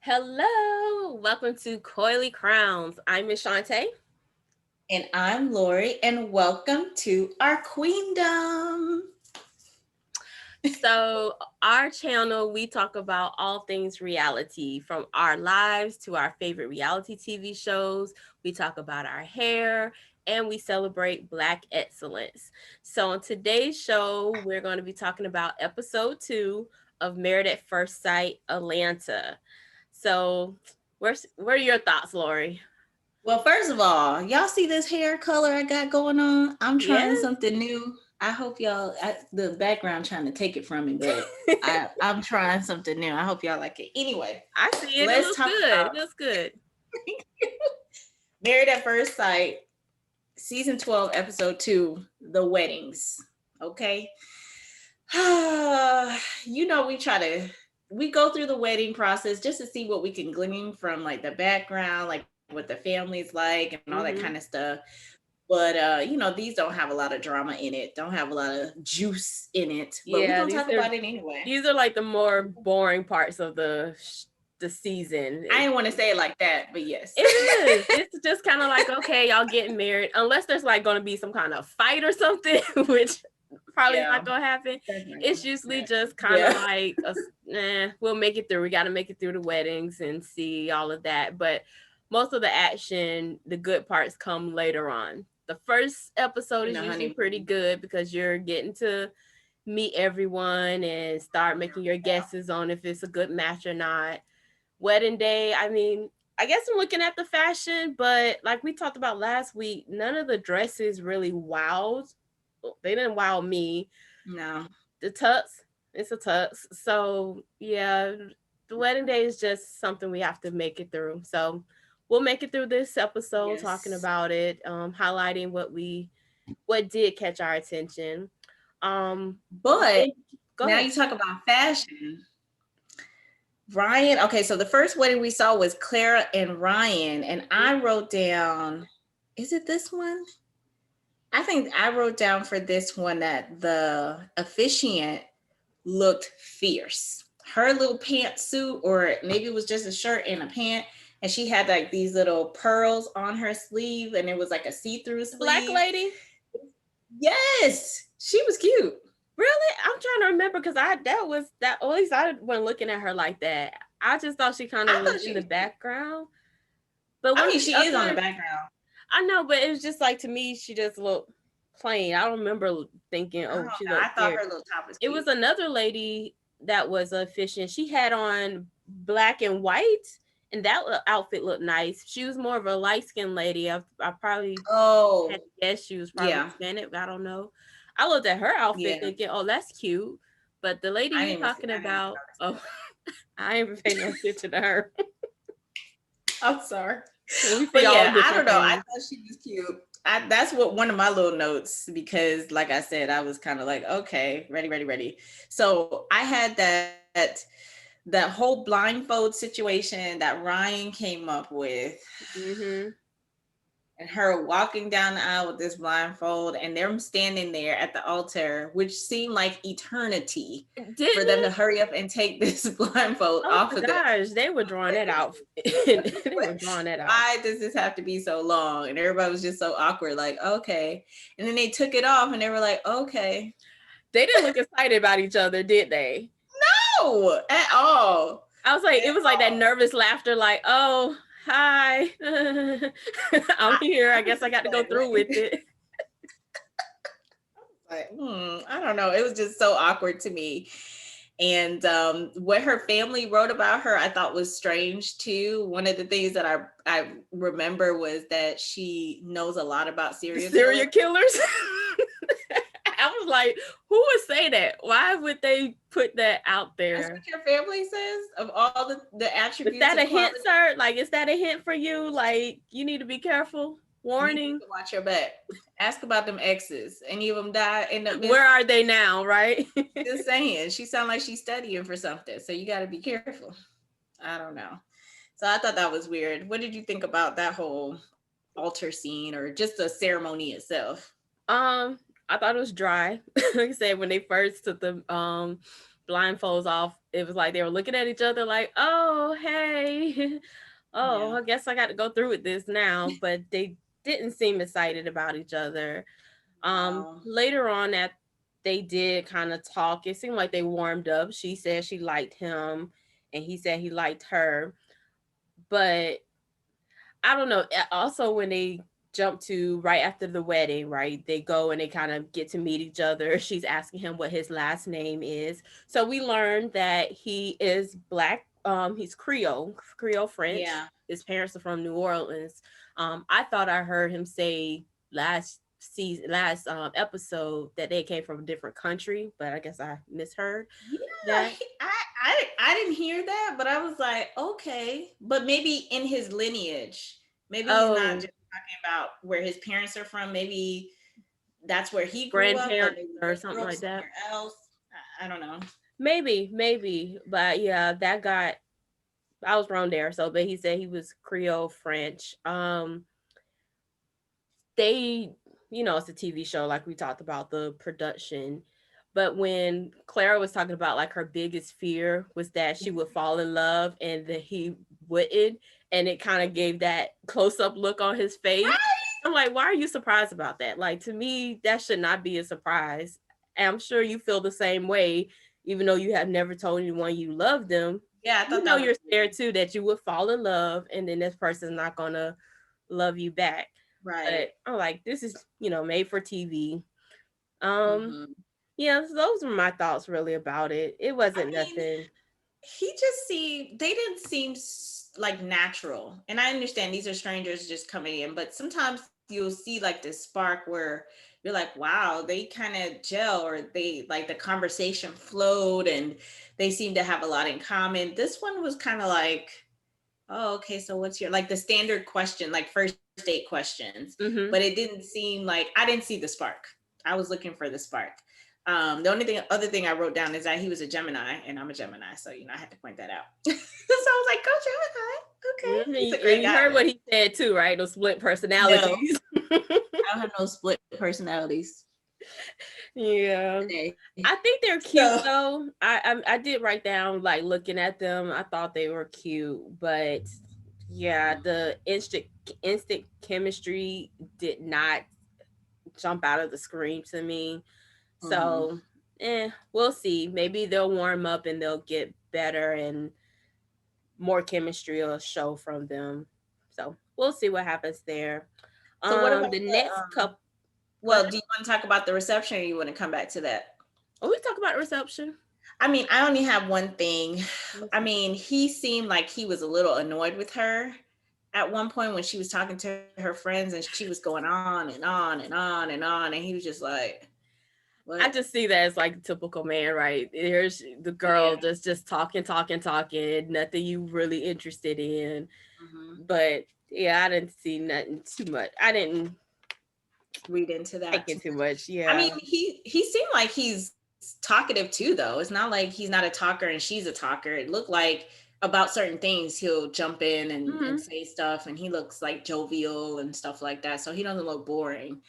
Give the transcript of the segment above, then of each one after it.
Hello, welcome to Coily Crowns. I'm Miss Shantae. And I'm Lori, and welcome to our queendom. So, our channel, we talk about all things reality, from our lives to our favorite reality TV shows. We talk about our hair and we celebrate Black excellence. So, on today's show, we're going to be talking about episode 2 of Married at First Sight Atlanta. So, what are your thoughts, Lori? Well, first of all, y'all see this hair color I got going on? I'm trying Yes. something new. I hope the background trying to take it from me, but I'm trying something new. I hope y'all like it. Anyway, I see it. It let's looks talk good. about It looks good. Married at First Sight, season 12, episode 2, The Weddings. Okay. We go through the wedding process just to see what we can glean from like the background, like what the family's like and all that kind of Hmm. stuff. But these don't have a lot of drama in it, don't have a lot of juice in it, but we're Yeah, gonna these talk are about it anyway. these are like the more boring parts of the season. I didn't want to say it like that, but yes. It is. It's just kind of like, okay, y'all getting married, unless there's like going to be some kind of fight or something, which probably Yeah, not gonna happen. that's not It's gonna usually happen. just kind of Yeah. like, we'll make it through. We got to make it through the weddings and see all of that. But most of the action, the good parts come later on. The first episode In is the usually pretty honeymoon. good because you're getting to meet everyone and start making your guesses on if it's a good match or not. Wedding day, I mean, I guess I'm looking at the fashion, but like we talked about last week, none of the dresses really wowed. They didn't wow me. No. The tux, it's a tux. So yeah, the wedding day is just something we have to make it through. So we'll make it through this episode talking Yes. about it, highlighting what did catch our attention. But Go now ahead. you talk about fashion. Ryan, okay, so the first wedding we saw was Clara and Ryan, and I wrote down, is it this one? I think I wrote down for this one that the officiant looked fierce. Her little pantsuit, or maybe it was just a shirt and a pant, and she had like these little pearls on her sleeve, and it was like a see-through The black sleeve. lady. Yes, she was cute. Really? I'm trying to remember because I that was that at least I wasn't looking at her like that. I just thought she kind of I was thought in she the was cute. background. But I one mean, of the she is on the other, background. I know, but it was just like to me, she just looked plain. I don't remember thinking, I don't oh, she know. I looked thought fierce. her little top was It cute. was another lady that was efficient. She had on black and white, and that outfit looked nice. She was more of a light skinned lady. I probably had Oh, to guess she was probably yeah, Hispanic. I don't know. I looked at her outfit yeah. thinking, oh, that's cute. But the lady I you're didn't even talking I didn't even about, notice oh, I ain't even paying no attention to her. that. I'm sorry. We see But all yeah, I don't different know. I things. thought she was cute. That's what one of my little notes, because like I said, I was kind of like, okay, ready, ready, ready. So I had that whole blindfold situation that Ryan came up with, Hmm. and her walking down the aisle with this blindfold, and them standing there at the altar, which seemed like eternity Didn't for them to it? hurry up and take this blindfold Oh off my of them. gosh, they were drawing that out. They were drawing that out. Why does this have to be so long? And everybody was just so awkward, like, okay. And then they took it off and they were like, okay. They didn't look excited about each other, did they? No, at all. I was like, At it was like that all. nervous laughter, like, oh, hi, I'm here. I I was guess I just got to go like, through with wait. it. Like, I don't know. It was just so awkward to me. And what her family wrote about her, I thought was strange too. One of the things that I remember was that she knows a lot about serial killers. Serial killers. I was like, who would say that? Why would they put that out That's there? what your family says of all the Is attributes that and a hint, qualities. sir? Like, is that a hint for you? Like, you need to be careful. You need Warning. to watch your back. Ask about them exes. Any of them die, end up missing. Where are they now, right? Just saying. She sound like she's studying for something. So you got to be careful. I don't know. So I thought that was weird. What did you think about that whole altar scene or just the ceremony itself? I thought it was dry. Like I said, when they first took blindfolds off, it was like they were looking at each other like, oh, hey, oh, Yeah. I guess I got to go through with this now. But they didn't seem excited about each other. No. Later on, that they did kind of talk. It seemed like they warmed up. She said she liked him, and he said he liked her. But I don't know. Also, when they jump to right after the wedding, right? They go and they kind of get to meet each other. She's asking him what his last name is. So we learned that he is black. He's Creole French. Yeah. His parents are from New Orleans. I thought I heard him say last episode that they came from a different country, but I guess I misheard Yeah, that. I didn't hear that, but I was like, okay, but maybe in his lineage, maybe he's not Oh, just talking about where his parents are from. Maybe that's where he grew up, but grandparents maybe or they something grew up like that. somewhere else. I don't know. Maybe, but yeah, that got I was wrong there. So, but he said he was Creole French. They, it's a TV show, like we talked about the production. But when Clara was talking about like her biggest fear was that she would fall in love and that he wouldn't, and it kind of gave that close up look on his face. I'm like, why are you surprised about that? Like, to me, that should not be a surprise. And I'm sure you feel the same way, even though you have never told anyone you love them. Yeah, I You thought know that was you're scared weird. too that you would fall in love and then this person's not gonna love you back. Right. But I'm like, this is, made for TV. Um, Hmm. yeah, so those were my thoughts really about it. It I wasn't mean, nothing. he just seemed they didn't seem like natural, and I understand these are strangers just coming in, but sometimes you'll see like this spark where you're like, wow, they kind of gel, or they like the conversation flowed and they seem to have a lot in common. This one was kind of like, oh, okay, so what's your, like, the standard question, like first date questions, but it Mm-hmm. didn't seem like, I didn't see the spark. I was looking for the spark. The only other thing I wrote down is that he was a Gemini, and I'm a Gemini, so I had to point that out. So I was like, "Go Gemini, okay." Mm-hmm. He's a And great you guy, heard though. what he said too, right? Those split No, personalities. I don't have no split personalities Yeah. today. I think they're So cute though. I did write down like looking at them. I thought they were cute, but yeah, the instant chemistry did not jump out of the screen to me. mhm. So, we'll see. Maybe they'll warm up and they'll get better and more chemistry will show from them. So, we'll see what happens there. So what about The the next couple. Go well, ahead. do you want to talk about the reception, or you want to come back to that? Oh, we talk about reception. I mean, I only have one thing. Let's I see. mean, he seemed like he was a little annoyed with her at one point when she was talking to her friends, and she was going on and on and on and on. And he was just like, what? I just see that as like typical man, right? Here's the Yeah. girl just talking, nothing you really interested in. Hmm. But yeah, I didn't see nothing too much. I didn't Read into take that too it too much. much. I mean, Yeah. he seemed like he's talkative too, though. It's not like he's not a talker and she's a talker. It looked like about certain things he'll jump in and Hmm. say stuff, and he looks like jovial and stuff like that. So he doesn't look boring.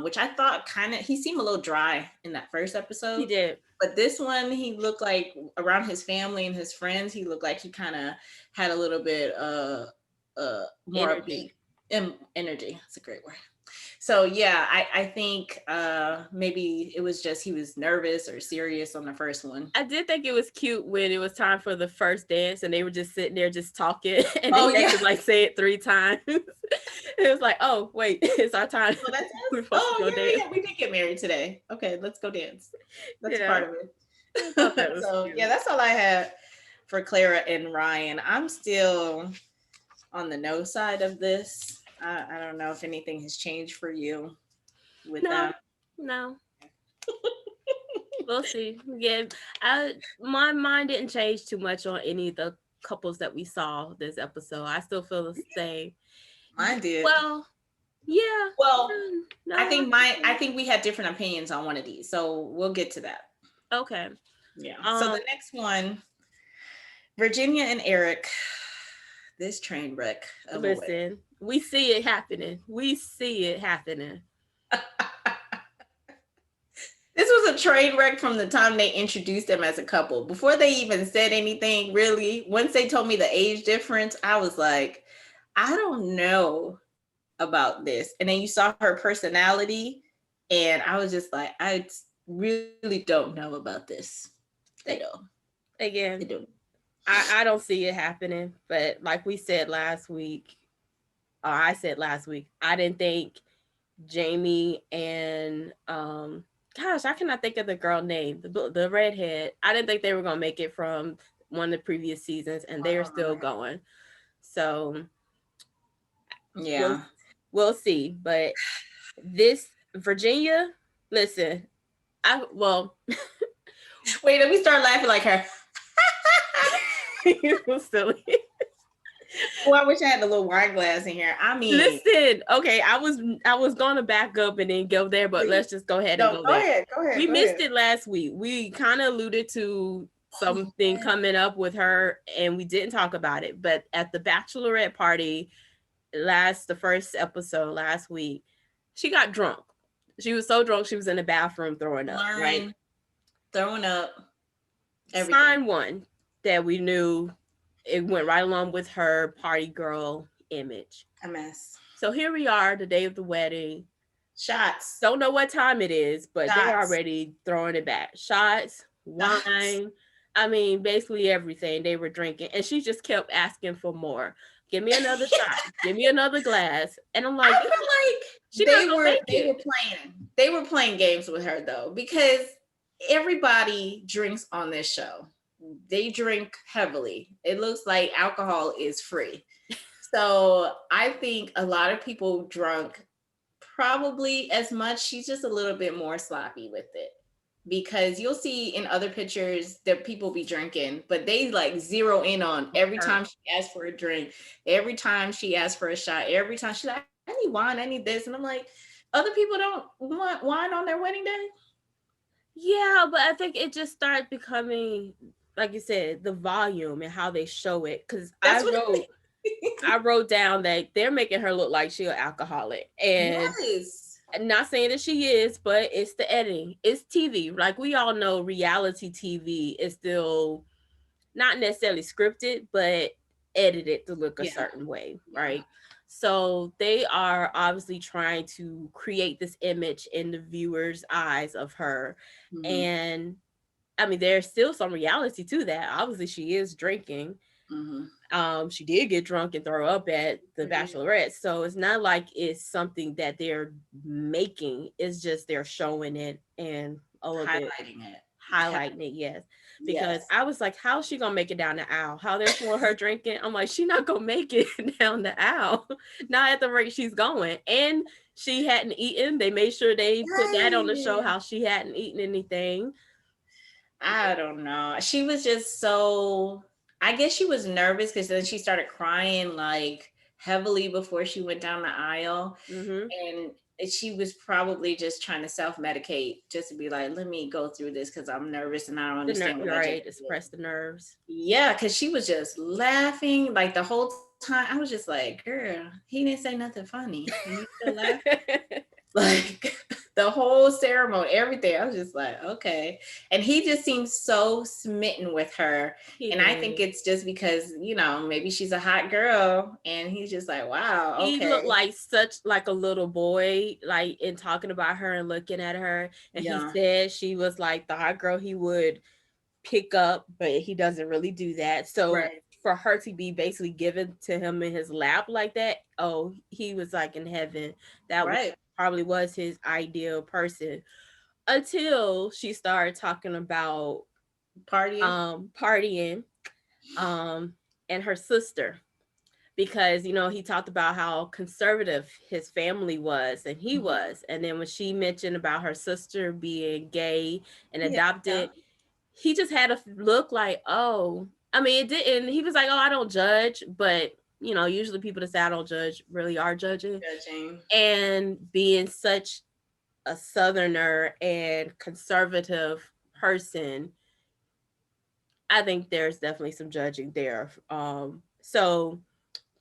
Which I thought kind of, he seemed a little dry in that first He episode. did. But this one, he looked like around his family and his friends, he looked like he kind of had a little bit more upbeat Energy. energy. That's a great word. So yeah, I think maybe it was just he was nervous or serious on the first one. I did think it was cute when it was time for the first dance and they were just sitting there just talking and Oh they had yeah. to like say it 3 times. It was like, oh wait, it's our time. Oh, that's us. We're supposed to Oh go yeah, dance. yeah. We did get married today. Okay, let's go dance. That's Yeah, part of I thought that it. was So yeah, cute. that's all I had for Clara and Ryan. I'm still on the no side of this. I don't know if anything has changed for you with No, them. no, we'll see. Yeah, my mind didn't change too much on any of the couples that we saw this episode. I still feel the same. Mine did. Well, yeah, Well, no, I think we had different opinions on one of these, so we'll get to that. okay. Yeah. So Um, the next one, Virginia and Erik, this train wreck of a wedding. listen, we see it happening. We see it happening. This was a train wreck from the time they introduced them as a couple. Before they even said anything, really, once they told me the age difference, I was like, I don't know about this. And then you saw her personality, and I was just like, I really don't know about this. They don't. They Again, don't. I don't see it happening. But like we said last week, or I said last week, I didn't think Jamie and gosh, I cannot think of the girl name, the redhead. I didn't think they were gonna make it from one of the previous seasons, and I they are don't still remember. going. So we'll Yeah. we'll see. But this Virginia, listen, I well, Wait, let me start laughing like her. you silly. Oh, I wish I had the little wine glass in here. I mean, Listen, okay, I was gonna back up and then go there, but please. let's just go ahead and No, go go there. ahead. Go ahead. We Go missed ahead. it last week. We kind of alluded to Oh, something yeah. coming up with her, and we didn't talk about it. But at the bachelorette party the first episode last week, she got drunk. She was so drunk she was in the bathroom throwing up. Right. Slurring, throwing up, everything. Sign one that we knew it went right along with her party girl image. A mess. So here we are, the day of the wedding. Shots. Don't know what time it is, but they're Shots. already throwing it back. Shots, Shots. wine. I mean, basically everything they were drinking. And she just kept asking for more. Give me another shot. Give me another glass. And I'm like, I feel like she's not gonna make they it. were playing. They were playing games with her though, because everybody drinks on this show. They drink heavily. It looks like alcohol is free. So I think a lot of people drunk probably as much. She's just a little bit more sloppy with it. Because you'll see in other pictures that people be drinking, but they like zero in on every Her. time she asks for a drink, every time she asks for a shot, every time she's like, I need wine, I need this. And I'm like, other people don't want wine on their wedding day. Yeah, but I think it just started becoming, like you said, the volume and how they show it. Because That's what I wrote down that they're making her look like she's an alcoholic. And yes. not saying that she is, but it's the editing. It's TV. Like we all know, reality TV is still not necessarily scripted, but edited to look a Yeah. certain way, Yeah. right? So they are obviously trying to create this image in the viewer's eyes of her. Mm-hmm. And I mean, there's still some reality to that. Obviously, she is drinking. Mm-hmm. She did get drunk and throw up at the Yeah. bachelorette, so it's not like it's something that they're making. It's just they're showing it and a little bit Highlighting it. highlighting it. Yes, because Yes. I was like, how's she gonna make it down the aisle? How they're showing her drinking, I'm like, she not gonna make it down the aisle, not at the rate she's going. And she hadn't eaten. They made sure they put that on the show, Right. how she hadn't eaten anything. I don't know. She was just so, I guess she was nervous because then she started crying like heavily before she went down the aisle. Mm-hmm. And she was probably just trying to self medicate just to be like, let me go through this because I'm nervous and I don't understand what I just Right, to did. suppress the nerves. Yeah, because she was just laughing like the whole time. I was just like, girl, he didn't say nothing funny. And you still laughing? Like the whole ceremony, everything. I was just like, okay. And he just seems so smitten with her. He And I think did. it's just because, maybe she's a hot girl. And he's just like, wow, He looked okay. like such like a little boy, like in talking about her and looking at her. And he Yeah. said she was like the hot girl he would pick up, but he doesn't really do that. So Right. for her to be basically given to him in his lap like that, oh, he was like in heaven. That Right. probably was his ideal person until she started talking about Partying. partying um and her sister, because he talked about how conservative his family was and he Mhm. was, and then when she mentioned about her sister being gay and Yeah. adopted, he just had a look like, oh, I mean, it didn't, he was like, oh, I don't judge, but usually people that say I don't judge really are judging. Judging. And being such a southerner and conservative person, I think there's definitely some judging there. So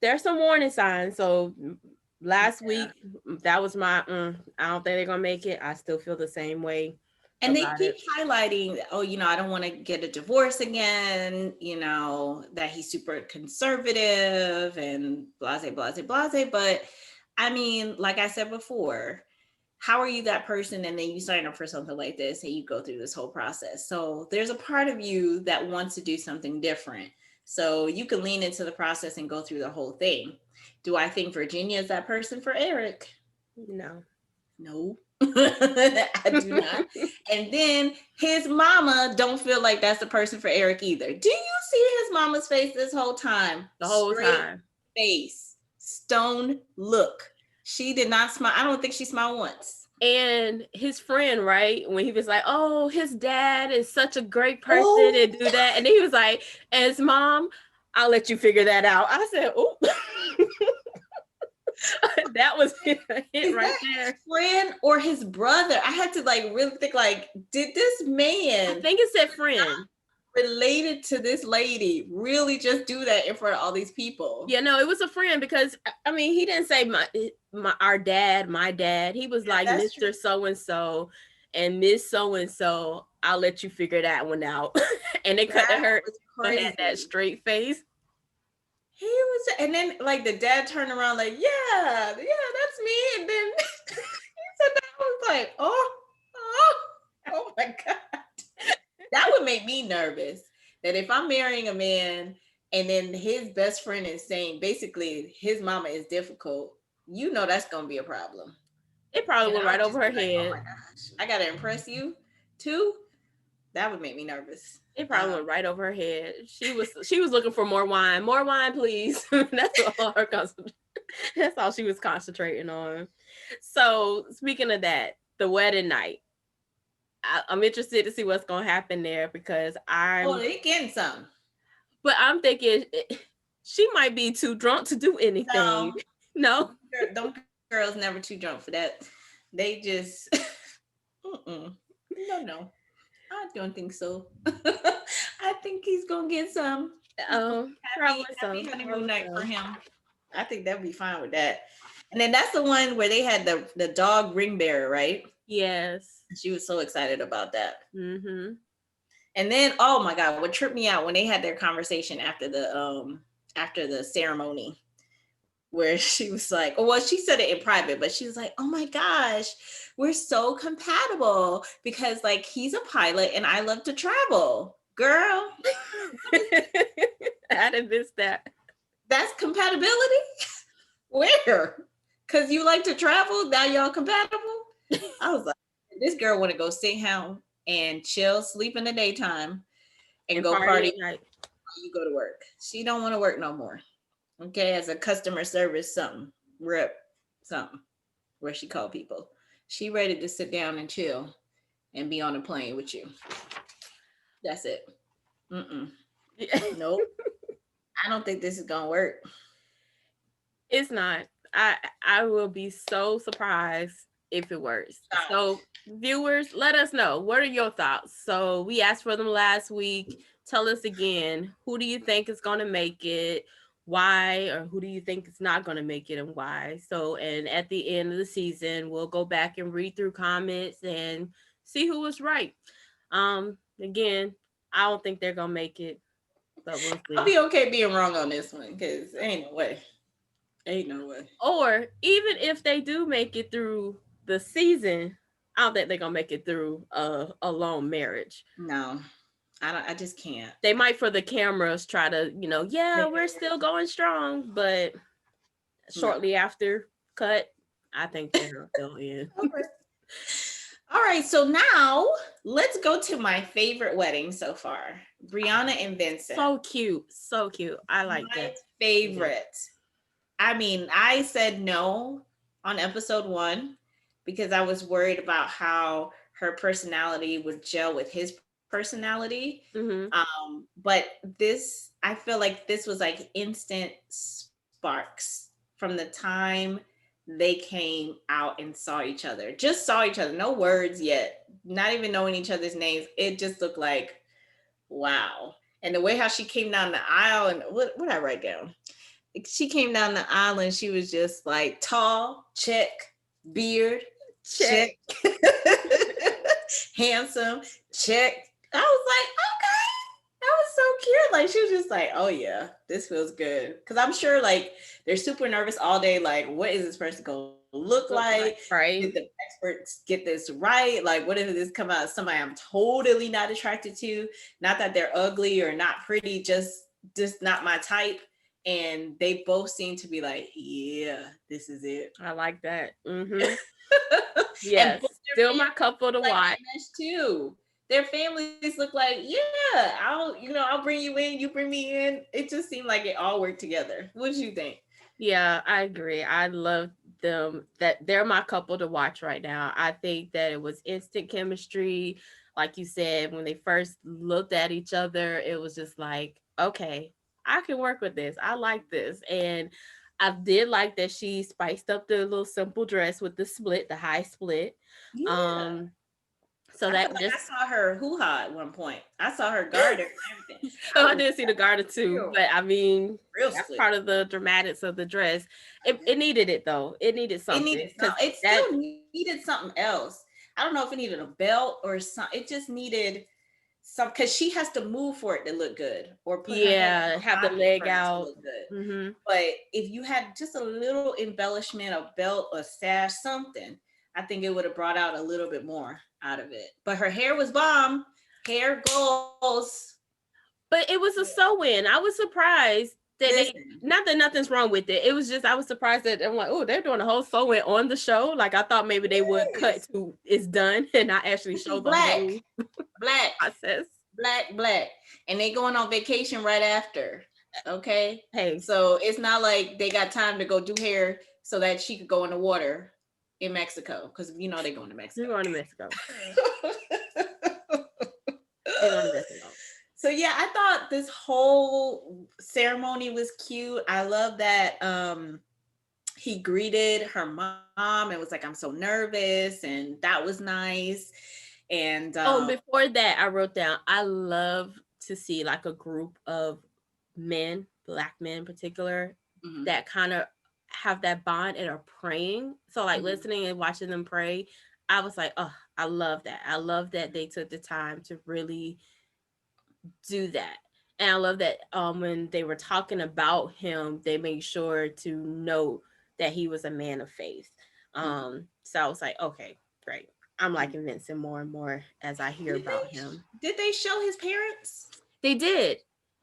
there's some warning signs. So last Yeah. week, that was my I don't think they're gonna make it. I still feel the same way. And they about keep it. highlighting, oh, I don't want to get a divorce again, that he's super conservative and blase, blase, blase. But I mean, like I said before, how are you that person and then you sign up for something like this and you go through this whole process? So there's a part of you that wants to do something different. So you can lean into the process and go through the whole thing. Do I think Virginia is that person for Erik? No. No. I do not. And then his mama don't feel like that's the person for Erik either. Do you see his mama's face this whole time? The whole Straight time. face, stone look. She did not smile. I don't think she smiled once. And his friend, right, when he was like, oh, his dad is such a great person Oh, and do that. And he was like, as mom, I'll let you figure that out. I said, oh, that was a hit is right that his there. friend or his brother? I had to really think did this I man think it said friend. related to this lady really just do that in front of all these people? Yeah, no, it was a friend because I mean he didn't say our dad, my dad. He was Yeah, like that's true. Mr. So and so and Miss So and so. I'll let you figure that one out. And they cut to That her was had that crazy. straight face. He was, and then the dad turned around yeah, that's me. And then he said that. I was like, oh my God. That would make me nervous. That if I'm marrying a man and then his best friend is saying basically his mama is difficult, that's gonna be a problem. It probably And went I right would over just be her like, oh my head. gosh, I gotta impress you too. That would make me nervous. It probably went right over her head. She was looking for more wine, please. That's all her that's all she was concentrating on. So speaking of that, the wedding night. I'm interested to see what's gonna happen there because Oh, they getting some. I'm thinking she might be too drunk to do anything. No, No, them girls never too drunk for that. They just, no. I don't think so. I think he's gonna get some. probably Happy so. honeymoon Probably night for so. him. I think that'd be fine with that. And then that's the one where they had the dog ring bearer, right? Yes. She was so excited about that. Mm-hmm. And then, oh my God, what tripped me out when they had their conversation after the ceremony, where she was like, oh, well, she said it in private, but she was like, oh my gosh, we're so compatible because he's a pilot and I love to travel. Girl, I didn't miss that. that's compatibility. Where? Because you like to travel, now y'all compatible? I was like, this girl want to go sit home and chill, sleep in the daytime, and And go party party at night. while you go to work. She don't want to work no more. Okay, as a customer service something, rep something, where she called people. She ready to sit down and chill and be on a plane with you. That's it. Mm-mm. Yeah. Nope. I don't think this is gonna work. It's not. I will be so surprised if it works. So viewers, let us know. What are your thoughts? So we asked for them last week. Tell us again, who do you think is gonna make it? Why, or who do you think is not gonna make it and why? So and at the end of the season, we'll go back and read through comments and see who was right. Again, I don't think they're gonna make it, but we'll I'll see. be okay being wrong on this one because ain't no way. Ain't no way. Or even if they do make it through the season, I don't think they're gonna make it through a long marriage. No, I don't. I just can't. They might for the cameras try to, yeah, They- we're still going strong, but No. shortly after cut, I think they'll end. All right, so now let's go to my favorite wedding so far, Briana and Vincent. So cute, so cute. I like My that. favorite. I mean, I said no on episode 1 because I was worried about how her personality would gel with his personality. Mm-hmm. But this, I feel like this was instant sparks from the time they came out and saw each other. Just saw each other, no words yet, not even knowing each other's names. It just looked like, wow. And the way how she came down the aisle, and what I write down? She came down the aisle and she was just tall, check, beard, check. Check. handsome, check. I was like, okay. That was so cute. Like she was just like, oh yeah, this feels good. Cause I'm sure like they're super nervous all day. Like, what is this person gonna look Look like? like, Did right? the experts get this right? Like, what if this come out as somebody I'm totally not attracted to? Not that they're ugly or not pretty, just not my type. And they both seem to be like, yeah, this is it. I like that. Mm-hmm. And both Yes. Still their my families couple to like watch. they mesh too. Their families look like, yeah, I'll bring you in, you bring me in. It just seemed like it all worked together. What did you think? Yeah, I agree. I love them. That they're my couple to watch right now. I think that it was instant chemistry. Like you said, when they first looked at each other, it was just like, okay, I can work with this. I like this. And I did like that she spiced up the little simple dress with the split, the high split. Yeah. Um, so I feel that like I just saw her hoo-ha at one point. I saw her garter and everything. I oh, I was did see the garter too, real, but I mean, real that's split. part of the dramatics of the dress. It needed it though. It needed It something needed because it that still needed something else. I don't know if it needed a belt or some. It just needed some because she has to move for it to look good, or put her head yeah, on a have the body leg for it to out. look good. Mm-hmm. But if you had just a little embellishment, a belt, a sash, something, I think it would have brought out a little bit more out of it. But her hair was bomb. Hair goals. But it was a sew-in. I was surprised that they Listen, not that nothing's wrong with it. It was just I was surprised that I'm like, oh, they're doing a whole sew-in on the show. Like I thought maybe they would cut yes, to it's done and not actually this show is the black, whole black, process. black, and they going on vacation right after. Okay, Hey, so it's not like they got time to go do hair so that she could go in the water in Mexico because they're going to they're Mexico. going to Mexico. They're going to Mexico. So yeah, I thought this whole ceremony was cute. I love that he greeted her mom and was like, I'm so nervous, and that was nice. And Oh, and before that, I wrote down I love to see like a group of men, black men in particular, mhm, that kind of have that bond and are praying. So like mhm, listening and watching them pray, I was like, oh, I love that. I love that they took the time to really do that. And I love that when they were talking about him, they made sure to note that he was a man of faith. mhm, So I was like, okay, great. I'm mhm. liking Vincent more and more as I hear Did they about him. did they show his parents? They did.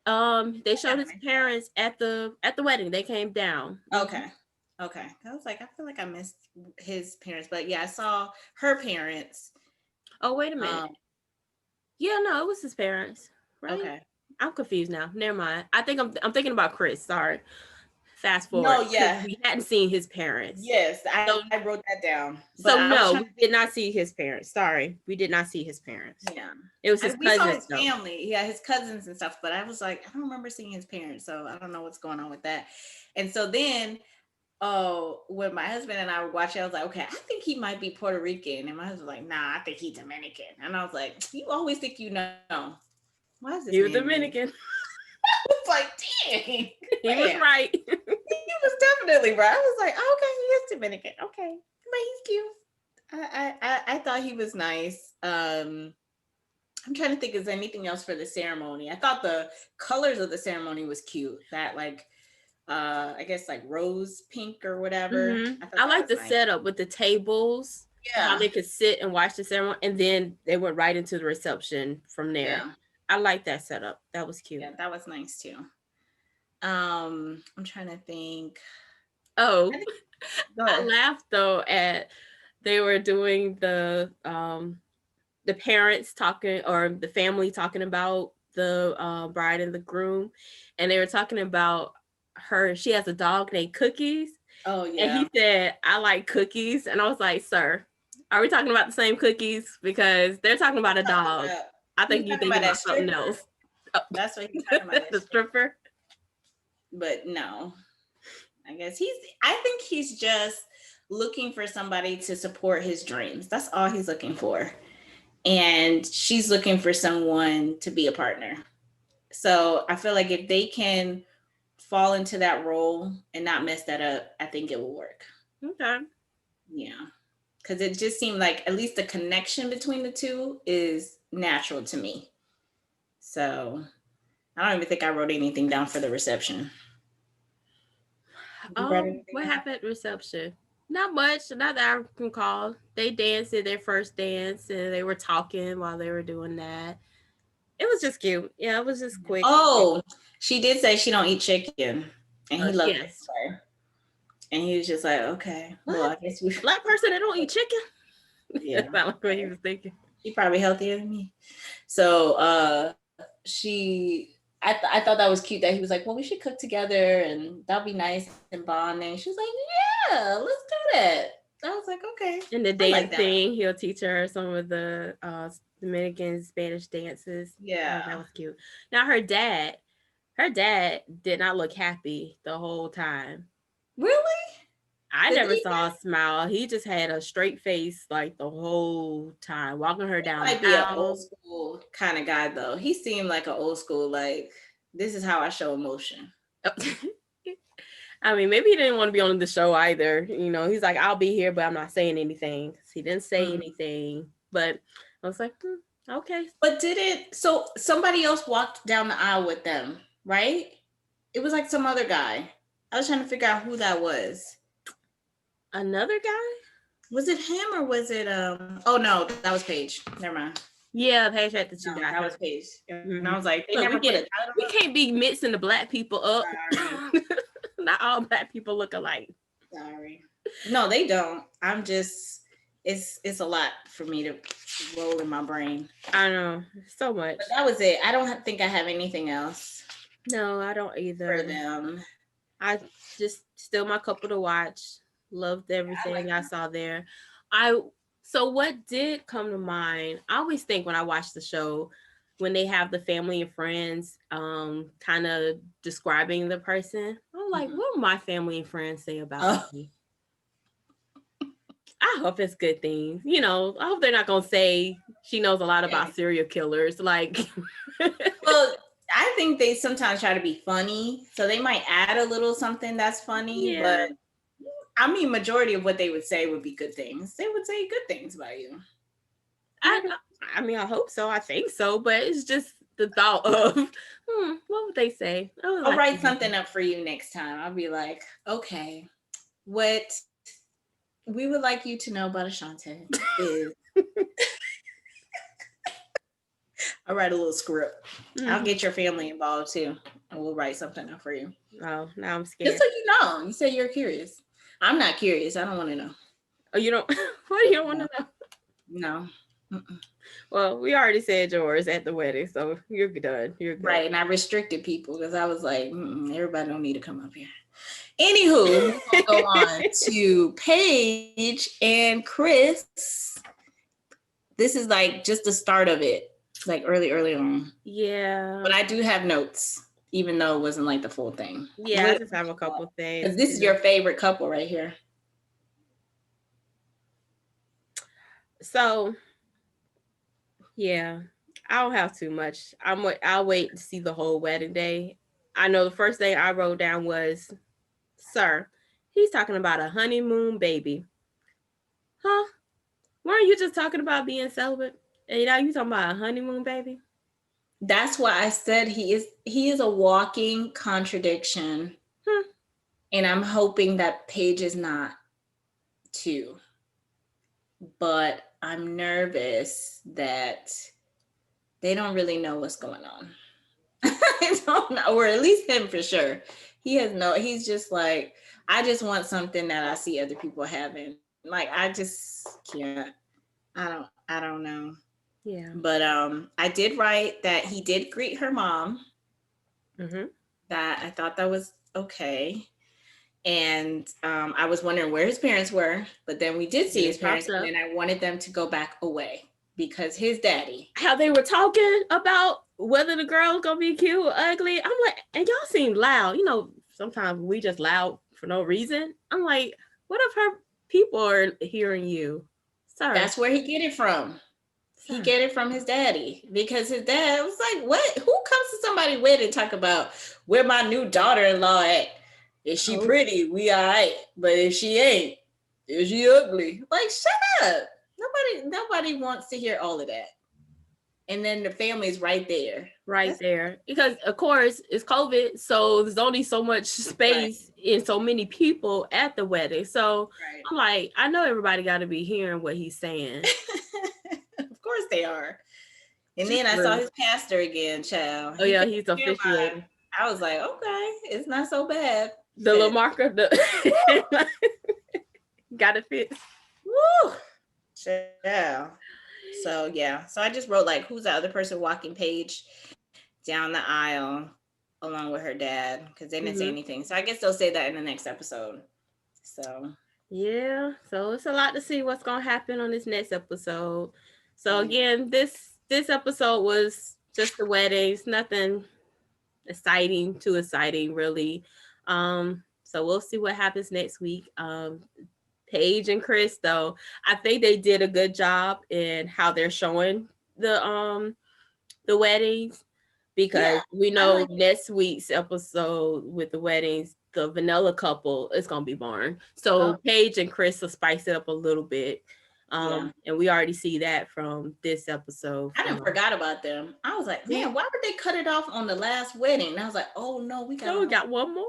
They I showed gotta his miss parents at the wedding. They came down. that. Okay. Okay. I was like, I feel like I missed his parents, but yeah, I saw her parents. Oh, wait a minute. Um, Yeah, no, it was his parents, right? okay. I'm confused now. Never mind. I think I'm thinking about Chris. Sorry. Fast No, forward because yeah. we hadn't seen his parents. Yes, I So wrote that down. But I so was trying no, to we think. did not see his parents. Sorry, we did not see his parents. Yeah. It was his We saw cousins his though. family, yeah, his cousins and stuff, but I was like, I don't remember seeing his parents, so I don't know what's going on with that. And so then, oh, when my husband and I were watching, I was like, okay, I think he might be Puerto Rican. And my husband was like, nah, I think he's Dominican. And I was like, you always think you know. Why is this He man was Dominican? Dominican. I was like, dang, He was man, right. he was definitely right. I was like, oh, okay, he is Dominican. Okay, but he's cute. I thought he was nice. I'm trying to think, is there anything else for the ceremony? I thought the colors of the ceremony was cute. That like I guess like rose pink or whatever. I thought I that like was the nice. setup with the tables, how Yeah. they could sit and watch the ceremony, and then they went right into the reception from there. Yeah. I like that setup. That was cute. Yeah, that was nice too. I'm trying to think. I Oh, think go I ahead. laughed though at they were doing the parents talking or the family talking about the bride and the groom, and they were talking about her. She has a dog named Cookies, Oh and yeah. he said, "I like cookies," and I was like, "Sir, are we talking about the same cookies? Because they're talking about a Talking dog. about I he was think you're talking about thinking that about something stripper. else." Oh, That's what he's talking about, that the stripper. stripper. But no. I guess I think he's just looking for somebody to support his dreams. That's all he's looking for. And she's looking for someone to be a partner. So I feel like if they can fall into that role and not mess that up, I think it will work. Okay. Yeah. because it just seemed like at least the connection between the two is natural to me. So I don't even think I wrote anything down for the reception. You write anything What down? happened at reception? Not much, not that I can call. They danced at their first dance and they were talking while they were doing that. It was just cute. Yeah, it was just quick. Oh, she did say she don't eat chicken, and he loved it. Yes. Sorry. And he was just like, okay, well, I What? guess we. Black person that don't eat chicken? Yeah, That's not like what he was thinking. she probably healthier than me. So I thought that was cute that he was like, well, we should cook together and that'll be nice and bonding. She was like, yeah, let's do that. I was like, okay, In the I like that. dancing, he'll teach her some of the Dominican Spanish dances. Yeah. That was cute. Now her dad did not look happy the whole time. Really? I Did never he saw a smile. He just had a straight face like the whole time, walking her down might the be an old aisle. school kind of guy though. He seemed like an old school, like, this is how I show emotion. I mean, maybe he didn't want to be on the show either. You know, he's like, I'll be here, but I'm not saying anything. He didn't say anything. But I was like, okay. But so somebody else walked down the aisle with them, right? It was like some other guy. I was trying to figure out who that was. Another guy? Was it him or was it oh no, that was Paige. Never mind. Yeah, Paige had the two No, guys. that was Paige. And I was like, they Look, never put it. We can't be mixing the black people up. Not all black people look alike. Sorry. No, they don't. I'm just it's a lot for me to roll in my brain. I know. So much. But that was it. I don't think I have anything else. No, I don't either. For them. I just still my couple to watch. Loved everything I saw there. So what did come to mind? I always think when I watch the show, when they have the family and friends kind of describing the person, I'm like, what will my family and friends say about me? I hope it's good things. You know, I hope they're not gonna say she knows a lot about serial killers. Like well, I think they sometimes try to be funny. So they might add a little something that's funny, but I mean, majority of what they would say would be good things. They would say good things about you. I mean, I hope so. I think so. But it's just the thought of, what would they say? I'll write something up for you next time. I'll be like, okay, what we would like you to know about Ashante is... I'll write a little script. I'll get your family involved too. And we'll write something up for you. Oh, now I'm scared. Just so you know. You say you're curious. I'm not curious. I don't want to know. Oh, you don't? What do you don't want to know? No. Well, we already said yours at the wedding, so you're done. You're good. Right, and I restricted people because I was like, everybody don't need to come up here. Anywho, we'll go on to Paige and Chris. This is like just the start of it, like early on. Yeah. But I do have notes, even though it wasn't like the full thing. Yeah, I just have a couple things. Because this is your favorite couple right here. So, yeah, I don't have too much. I'll wait to see the whole wedding day. I know the first thing I wrote down was, sir, he's talking about a honeymoon baby. Huh? Weren't you just talking about being celibate? And now you talking about a honeymoon baby? That's why I said he is a walking contradiction. And I'm hoping that Paige is not too. But I'm nervous that they don't really know what's going on. I don't know, or at least him for sure. He's just like, I just want something that I see other people having. Like, I just can't. I don't know. Yeah. But I did write that he did greet her mom. That I thought that was okay. And I was wondering where his parents were, but then we did see his parents, and then I wanted them to go back away because his daddy. How they were talking about whether the girl's gonna be cute or ugly. I'm like, and y'all seem loud. You know, sometimes we just loud for no reason. I'm like, what if her people are hearing you? Sorry. That's where he get it from. He get it from his daddy, because his dad was like, what? Who comes to somebody's wedding and talk about where my new daughter-in-law at? If she pretty, we all right. But if she ain't, Is she ugly? Like, shut up. Nobody wants to hear all of that. And then the family's right there. Right That's there. Because of course it's COVID, so there's only so much right. space and so many people at the wedding. So Right. I'm like, I know everybody gotta be hearing what he's saying. Of course they are. And Just then I saw rude. his pastor again, child. Oh He yeah, came he's in my, officiating. I was like, okay, it's not so bad. The little Shit. marker, the got it fixed. Woo! Child. So yeah. So I just wrote like, who's the other person walking Paige down the aisle along with her dad? Because they didn't say Hmm. anything. So I guess they'll say that in the next episode. So Yeah, so it's a lot to see what's gonna happen on this next episode. So yeah. again, this episode was just the weddings, nothing exciting, too exciting, really. So we'll see what happens next week. Paige and Chris, though, I think they did a good job in how they're showing the weddings, Yeah. because we I know like it. next week's episode with the weddings, the vanilla couple is gonna be boring. So Oh, Paige and Chris will spice it up a little bit. yeah. And we already see that from this episode I didn't from forgot about them. I was like, see, man, why would they cut it off on the last wedding? And I was like, oh no, we got so we a got one more.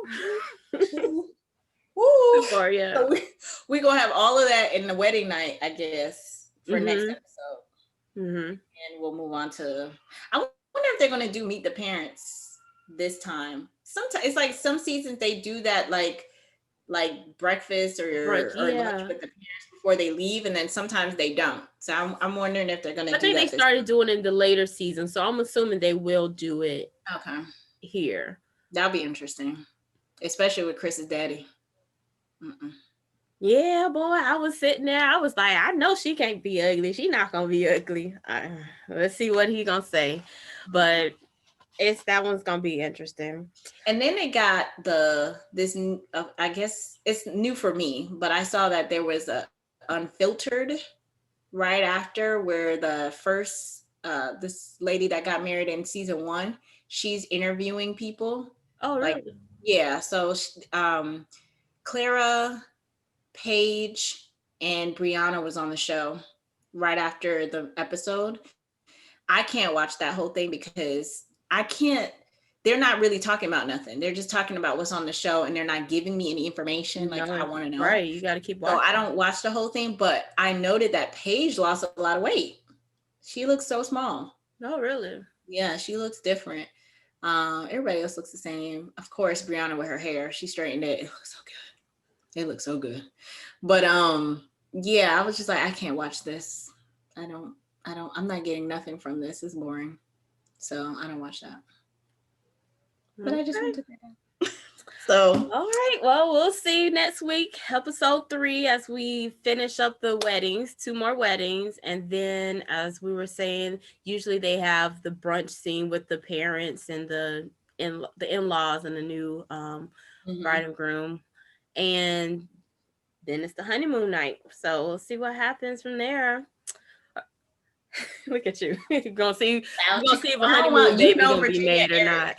whole woo. Or yeah. So we gonna have all of that in the wedding night, I guess, for next Mhm. episode. Mhm. And we'll move on to I wonder if they're gonna do meet the parents this time. Sometimes it's like some seasons they do that like breakfast Brunch, or lunch yeah. with the parents before they leave, and then sometimes they don't. So I'm wondering if they're gonna I do think they that this started doing it in the later season, so I'm assuming they will do it time. Okay. here. That'll be interesting, especially with Chris's daddy. Mm-mm. Yeah, boy, I was sitting there. I was like, I know she can't be ugly. She not gonna be ugly. Let's see what he gonna say, but it's that one's gonna be interesting. And then they got I guess it's new for me, but I saw that there was a unfiltered right after where the first this lady that got married in season 1, she's interviewing people. Oh, Like, really? yeah, so Clara, Paige, and Briana was on the show right after the episode. I can't watch that whole thing because I can't. They're not really talking about nothing. They're just talking about what's on the show, and they're not giving me any information like I No, want to know. right. You got to keep So I watching. don't watch the whole thing. But I noted that Paige lost a lot of weight. She looks so small. No, really. Yeah, she looks different. Everybody else looks the same. Of course, Brianna with her hair, she straightened it. It looks so good. It looks so good. But yeah, I was just like, I can't watch this. I don't. I'm not getting nothing from this. It's boring. So I don't watch that. But I just Okay. want to say that. So All right. Well, we'll see you next week, episode 3, as we finish up the weddings, 2 more weddings. And then, as we were saying, usually they have the brunch scene with the parents and the in-laws and the new mhm. bride and groom. And then it's the honeymoon night. So we'll see what happens from there. Look at you. You're gonna see if a I don't honeymoon want baby gonna be made or not.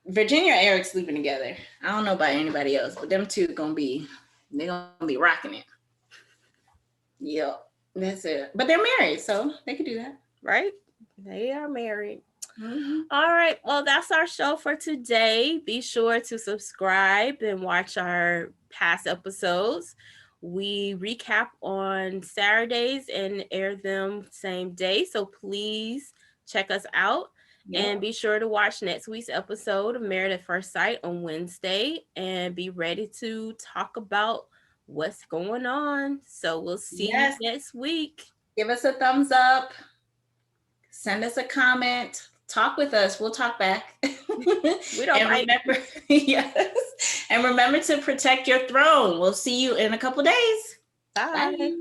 Virginia and Eric sleeping together. I don't know about anybody else, but them two they're gonna be rocking it. Yep, that's it. But they're married, so they could do that. Right? They are married. Mm-hmm. All right. Well, that's our show for today. Be sure to subscribe and watch our past episodes. We recap on Saturdays and air them same day. So please check us out. And Yep. be sure to watch next week's episode of Married at First Sight on Wednesday and be ready to talk about what's going on. So we'll see you Yes. next week. Give us a thumbs up. Send us a comment. Talk with us. We'll talk back. We don't And bite. remember, yes. And remember to protect your throne. We'll see you in a couple days. Bye. Bye.